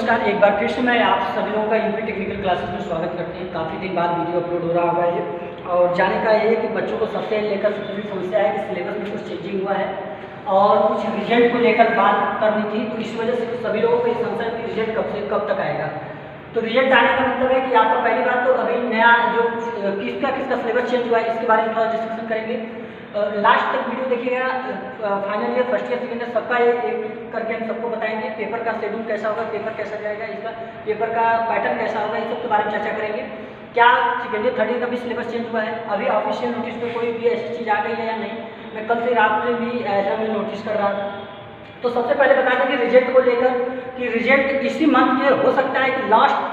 नमस्कार, एक बार फिर से मैं आप सभी लोगों का यूपी टेक्निकल क्लासेस में स्वागत करते हैं। काफ़ी दिन बाद वीडियो अपलोड हो रहा होगा ये, और जाने का ये है कि बच्चों को सबसे लेकर सबसे बड़ी समस्या है कि सिलेबस में कुछ चेंजिंग हुआ है और कुछ रिजल्ट को लेकर बात करनी थी। तो इस वजह से सभी लोगों को ये संशय है कि रिजल्ट कब से कब तक आएगा। तो रिजल्ट आने का मतलब है कि आपका पहली बात तो अभी नया जो किसका सिलेबस चेंज हुआ है इसके बारे में थोड़ा डिस्कशन करेंगे। लास्ट तक वीडियो देखिएगा। Final year, first year, second year सबका एक करके हम सबको बताएंगे। पेपर का शेड्यूल कैसा होगा, पेपर कैसा जाएगा, इसका पेपर का पैटर्न कैसा होगा, इस सब के बारे में चर्चा करेंगे। क्या सेकेंड ईयर, थर्ड ईयर का भी सिलेबस चेंज हुआ है, अभी ऑफिशियल नोटिस में कोई भी ऐसी चीज़ आ गई है या नहीं। मैं कल से रात में भी ऐसा मैं नोटिस कर रहा था। तो सबसे पहले बता दें कि रिजल्ट को लेकर कि रिजल्ट इसी मंथ में हो सकता है कि लास्ट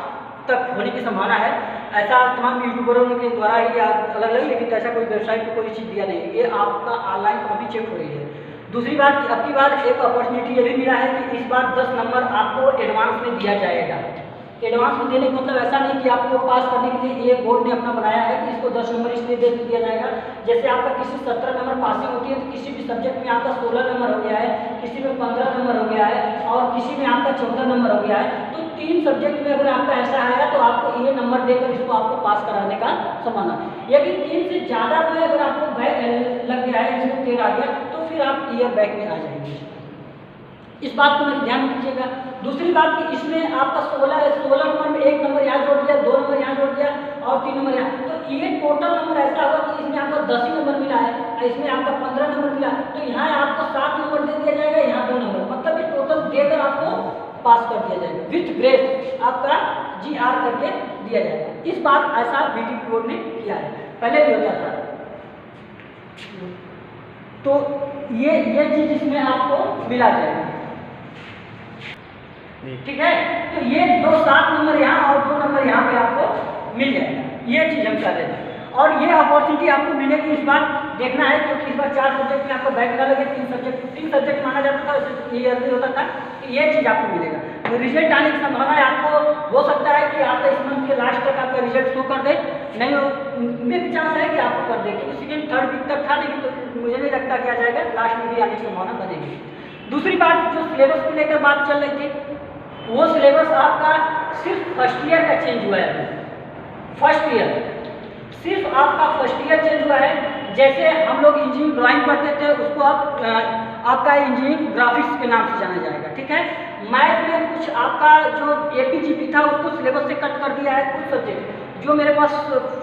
तक होने की संभावना है। ऐसा तमाम यूट्यूबरों के द्वारा ही अलग अलग, लेकिन ऐसा कोई वेबसाइट पर कोई चीज़ दिया नहीं है। ये आपका ऑनलाइन कॉपी चेक हो रही है। दूसरी बात कि अब की बार एक अपॉर्चुनिटी ये भी मिला है कि इस बार 10 नंबर आपको एडवांस में दिया जाएगा। एडवांस में देने का मतलब ऐसा नहीं कि आपको पास करने के लिए ये बोर्ड ने अपना बनाया है कि इसको 10 नंबर इसलिए दे दिया जाएगा। जैसे आपका किसी 17 नंबर पासिंग होती है तो किसी भी सब्जेक्ट में आपका 16 नंबर हो गया है, किसी में 15 नंबर हो गया है और किसी में आपका 14 नंबर हो गया है। तो 3 सब्जेक्ट में अगर आपका ऐसा आया तो आपको ये नंबर देकर इसको आपको पास कराने का संभावना है। यदि 3 से ज़्यादा में अगर आपको बैक लग गया है, इसमें 13 आ गया, तो फिर आप ईयर बैक में आ जाएंगे। इस बात को मेरे ध्यान में दीजिएगा। दूसरी बात कि इसमें आपका 16 नंबर में 1 नंबर यहाँ जोड़ दिया, 2 नंबर यहाँ जोड़ दिया और 3 नंबर यहाँ, तो ये टोटल नंबर ऐसा होगा कि इसमें आपका 10 ही नंबर मिला है, इसमें आपका 15 नंबर मिला, तो यहाँ आपको 7 नंबर दे दिया जाएगा, यहाँ 2 नंबर, मतलब ये टोटल देकर आपको पास कर दिया जाएगा। विथ ग्रेड आपका GR करके दिया जाएगा। इस बार ऐसा BTP बोर्ड ने किया है, पहले भी होता था। तो ये चीज इसमें आपको मिला जाएगा, ठीक है। तो ये 7 नंबर यहाँ और 2 नंबर यहाँ पे आपको मिल जाएगा। ये चीज हम कर रहे थे और ये अपॉर्चुनिटी आपको मिलेगी। इस बार देखना है क्योंकि इस बार 4 सब्जेक्ट में आपको बैक लगा, 3 सब्जेक्ट माना जाता था, ये अर्जी होता था। ये चीज आपको मिलेगा। तो रिजल्ट आने की संभावना है, आपको हो सकता है कि आपका इस मंथ के लास्ट तक आपका रिजल्ट शो कर दे, नहीं हो मेरे चांस है कि आपको कर दे, क्योंकि सेकेंड थर्ड वीक तक था, लेकिन तो मुझे नहीं लगता कि आ जाएगा, लास्ट में भी आने की संभावना बनेगी। दूसरी बात, जो सिलेबस को लेकर बात चल रही थी, वो सिलेबस आपका सिर्फ फर्स्ट ईयर का चेंज हुआ है। फर्स्ट ईयर सिर्फ आपका फर्स्ट ईयर चेंज हुआ है। जैसे हम लोग इंजीनियरिंग ड्राइंग पढ़ते थे, उसको आपका इंजीनियरिंग ग्राफिक्स के नाम से जाना जाएगा, ठीक है। मैथ में कुछ आपका जो APGP था उसको सिलेबस से कट कर दिया है कुछ सब्जेक्ट। जो मेरे पास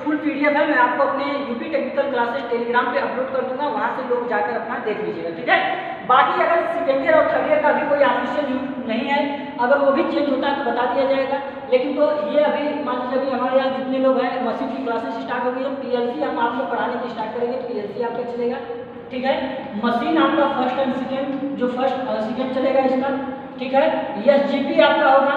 फुल PDF है, मैं आपको अपने यूपी टेक्निकल क्लासेस टेलीग्राम पे अपलोड कर दूंगा, वहाँ से लोग जाकर अपना देख लीजिएगा, ठीक है। बाकी अगर सेकेंड ईयर और थर्ड ईयर का भी कोई ऑफिशियल नहीं है, अगर वो भी चेंज होता है तो बता दिया जाएगा। लेकिन तो ये अभी मान लीजिए अभी हमारे यहाँ जितने लोग हैं, मशीन की क्लासेस स्टार्ट हो गई है, PLC हम आपको पढ़ाने की स्टार्ट करेंगे, तो PLC आपका चलेगा, ठीक है। मशीन आपका फर्स्ट एंड सेकेंड, जो फर्स्ट सेकेंड चलेगा इसका, ठीक है। SGP आपका होगा।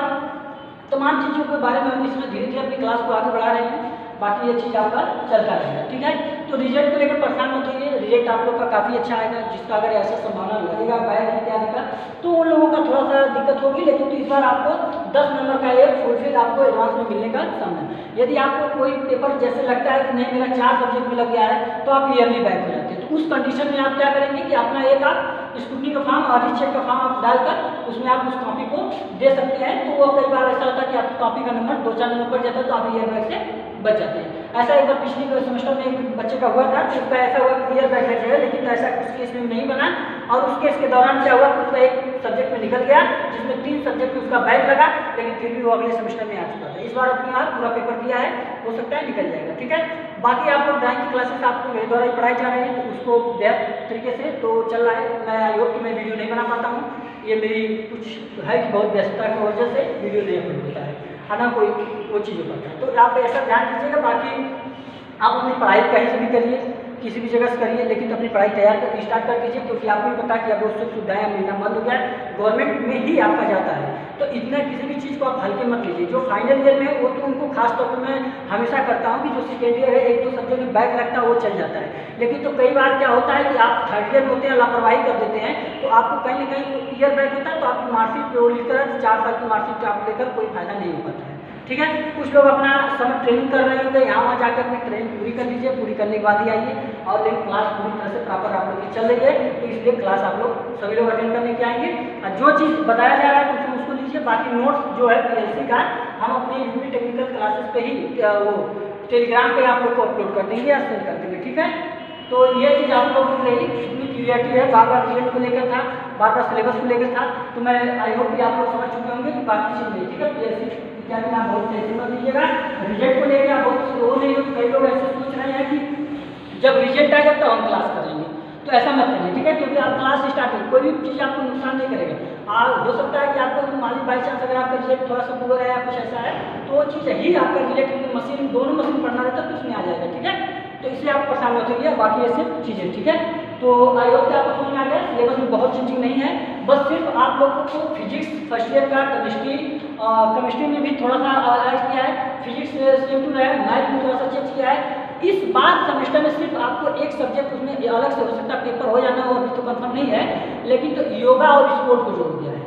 तमाम चीज़ों के बारे में हम इसमें धीरे धीरे अपनी क्लास को आगे बढ़ा रहे हैं। बाकी ये चीज़ आपका चलता रहेगा, ठीक है। तो रिजल्ट को लेकर परेशान मत होइए, रिजल्ट आप लोग का काफ़ी अच्छा आएगा। जिसका अगर ऐसा संभावना लगेगा बैक इत्यादि का, तो उन लोगों का थोड़ा सा दिक्कत होगी, लेकिन तो इस बार आपको 10 नंबर का एक फुलफिल आपको एडवांस में मिलने का संभावना। यदि आपको कोई पेपर जैसे लगता है कि नहीं मेरा 4 सब्जेक्ट में लग गया है, तो आप ईयरली बैक हो जाते हैं। तो उस कंडीशन में आप क्या करेंगे कि अपना एक आप स्कूटी का फॉर्म और रीचेक का फॉर्म आप डालकर उसमें आप उस कॉपी को दे सकते हैं। तो वो कई बार ऐसा होता है कि आपकी कॉपी का नंबर 2-4 नंबर पड़ जाता है, तो आप ईयर बैक से बच जाते हैं। ऐसा एक बार पिछले सेमेस्टर में एक बच्चे का हुआ था, उसका ऐसा हुआ कि ईयर बैक लग जाएगा, लेकिन तो ऐसा उस केस में नहीं बना। और उस केस के दौरान क्या हुआ कि उसका एक सब्जेक्ट में निकल गया, जिसमें 3 सब्जेक्ट में उसका बैक लगा, लेकिन फिर भी वो अगले सेमेस्टर में आ चुका था। इस बार अपने आप पूरा पेपर दिया है, हो सकता है निकल जाएगा, ठीक है। बाकी आप लोग ड्राइंग की क्लासेस आपको मेरे द्वारा ही पढ़ाई जा रही है, उसको बेहतर तरीके से तो चल रहा है। मैं आई होप कि मैं वीडियो नहीं बना पाता हूँ, ये मेरी कुछ है कि बहुत व्यस्तता की वजह से वीडियो नहीं अपलोड होता है ना, कोई वो चीज़ हो पाता है। तो आप ऐसा ध्यान दीजिएगा। बाकी आप अपनी पढ़ाई कहीं से भी करिए, किसी भी जगह से करिए, लेकिन अपनी पढ़ाई तैयार कर स्टार्ट कर दीजिए, क्योंकि आपको भी पता है कि अब उससे सुविधाएँ मिलना बंद हो गया है, गवर्नमेंट में ही आपका जाता है। तो इतना किसी भी चीज़ को आप हल्के मत लीजिए। जो फाइनल ईयर में है वो तो उनको खास तौर पर मैं हमेशा करता हूँ कि जो सेकेंड ईयर है 1-2 सब्जेक्ट में बैक लगता है वो चल जाता है। लेकिन तो कई बार क्या होता है कि आप थर्ड ईयर में होते हैं, लापरवाही कर देते हैं, तो आपको कहीं ना कहीं ईयर बैक होता है, तो आपकी मार्कशीट पे वो लिखकर 4 साल की मार्कशीट आप लेकर कोई फायदा नहीं हो पाता है, ठीक है। कुछ लोग अपना समर ट्रेनिंग कर रहे होंगे, यहाँ वहाँ जाकर अपनी ट्रेनिंग पूरी कर लीजिए, पूरी करने के बाद ही आइए। और लेकिन क्लास पूरी तरह से प्रॉपर आप लोग की चल रही है, तो इसलिए क्लास आप लोग सभी लोग अटेंड करने के आएंगे। और जो चीज़ बताया जा रहा है तो उसको लीजिए। बाकी नोट्स जो है PLC का हम अपने यूपी टेक्निकल क्लासेस पे ही वो टेलीग्राम पे आप लोग को अपलोड कर देंगे या शेयर कर देंगे, ठीक है। तो ये चीज़ आप लोगों को रही इतनी क्लियरिटी है, बार बार रिजल्ट को लेकर था, बार बार सिलेबस को लेकर था, तो मैं आई होप कि आप लोग समझ चुके होंगे कि बाकी चीज़ नहीं, ठीक है। PLC इत्यादि में आप बहुत टेंशन मत लीजिएगा, रिजल्ट को लेकर आप बहुत वो नहीं हो। कई लोग ऐसे सोच रहे हैं कि जब रिजल्ट आएगा तो हम क्लास करेंगे, तो ऐसा मत करिए, ठीक है। क्योंकि आप क्लास स्टार्ट करें, कोई भी चीज़ आपको नुकसान नहीं करेगा। हो सकता है कि आपको मान लीजिए बाई चांस अगर आपका रिजल्ट थोड़ा सा पुअर है या कुछ ऐसा है, तो वो चीज़ ही आपका रिजल्ट मशीन दोनों मशीन पढ़ना रहता है तो उसमें आ जाएगा, ठीक है। तो इसलिए आप परेशान मत होइए, बाकी ये सिर्फ चीज़ें, ठीक है। तो आई होप कि आपको समझ में आ गया। सिलेबस में बहुत चेंजिंग नहीं है, बस सिर्फ आप लोगों को फिजिक्स फर्स्ट ईयर का, केमिस्ट्री में भी थोड़ा सा ऐड किया है, फिजिक्स सेम टू रहा है, मैथ में थोड़ा सा चेंज किया है। इस बार सेमेस्टर में सिर्फ आपको एक सब्जेक्ट उसमें अलग से हो सकता है पेपर हो जाना हो, अभी तो कंफर्म नहीं है, लेकिन तो योगा और स्पोर्ट को जोड़ दिया है,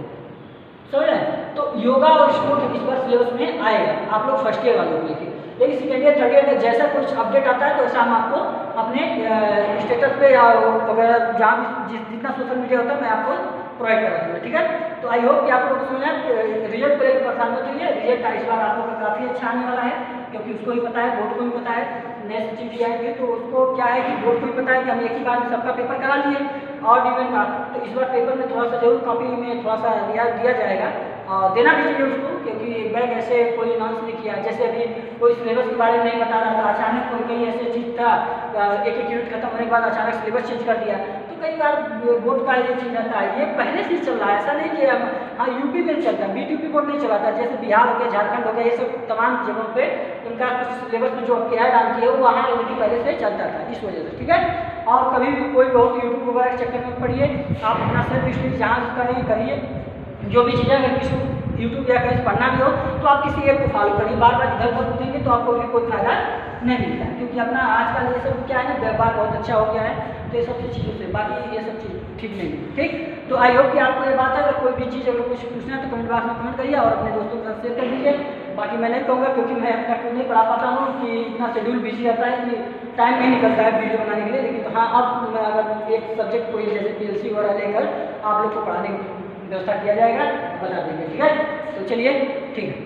समझ रहे हैं। तो योगा और स्पोर्ट इस बार सिलेबस में आएगा आप लोग फर्स्ट ईयर वालों को लेकर, लेकिन सेकेंड ईयर थर्ड ईयर में जैसा कुछ अपडेट आता है तो ऐसा हम आपको अपने स्टेटस पे या वगैरह जहाँ भी जितना सोशल मीडिया होता है मैं आपको प्रोवाइड करा दूँगा, ठीक है। तो आई होप कि आप लोग समझ आए। रिजल्ट को लेकर परेशान मत होइए, रिजल्ट इस बार आप लोग का काफ़ी अच्छा आने वाला है, क्योंकि उसको भी पता है, बोर्ड को भी पता है, नए सचिव जी आएंगे तो उसको क्या है कि बोर्ड को भी पता है कि हम एक ही बार में सबका पेपर करा लिए और डिवीजन का, तो इस बार पेपर में थोड़ा सा जरूर कॉपी में थोड़ा सा रियायत दिया जाएगा, देना भी चाहिए उसको, क्योंकि एक बैग ऐसे कोई अनाउंस नहीं किया। जैसे अभी कोई सिलेबस के बारे में नहीं बता रहा था, अचानक कोई कहीं ऐसे चीज़ था, एक यूनिट खत्म होने के बाद अचानक सिलेबस चेंज कर दिया, तो कई बार बोर्ड का ये चीज़ रहता है, ये पहले से चल रहा है, ऐसा नहीं कि हाँ यूपी में चलता है, BTP बोर्ड नहीं चलाता, जैसे बिहार हो गया, झारखंड हो गया, ये सब तमाम जगहों पे उनका कुछ सिलेबस में जो ऐड ऑन किया है वो वहाँ ऑलरेडी पहले से चलता था, इस वजह से, ठीक है। और कभी भी कोई बहुत यूट्यूब वगैरह के चक्कर में पड़िए, आप अपना सेल्फ स्टडी जहाँ करें करिए, जो भी चीज़ें अगर किसी यूट्यूब या कहीं पढ़ना भी हो तो आप किसी एक को फॉलो करिए, बार बार इधर उधर पूछेंगे तो आपको भी कोई फायदा नहीं मिलता है, क्योंकि अपना आजकल ये सब क्या है ना, व्यापार बहुत अच्छा हो गया है, तो ये सब चीज़ों से बाकी ये सब चीज़ ठीक नहीं है, ठीक। तो आई होप कि आपको ये बात है, अगर कोई भी चीज़ अगर कुछ पूछना है तो कमेंट बॉक्स में कमेंट करिए और अपने दोस्तों के साथ शेयर कर दीजिए। बाकी मैं नहीं कहूँगा, क्योंकि मैं अपना खुद नहीं पढ़ा पाता हूँ कि इतना शेड्यूल बिजी रहता है कि टाइम नहीं निकलता है वीडियो बनाने के लिए, लेकिन तो हाँ अब मैं अगर एक सब्जेक्ट कोई जैसे PLC वगैरह लेकर आप लोग को पढ़ाने की व्यवस्था किया जाएगा, बता देंगे, ठीक है। तो चलिए, ठीक है।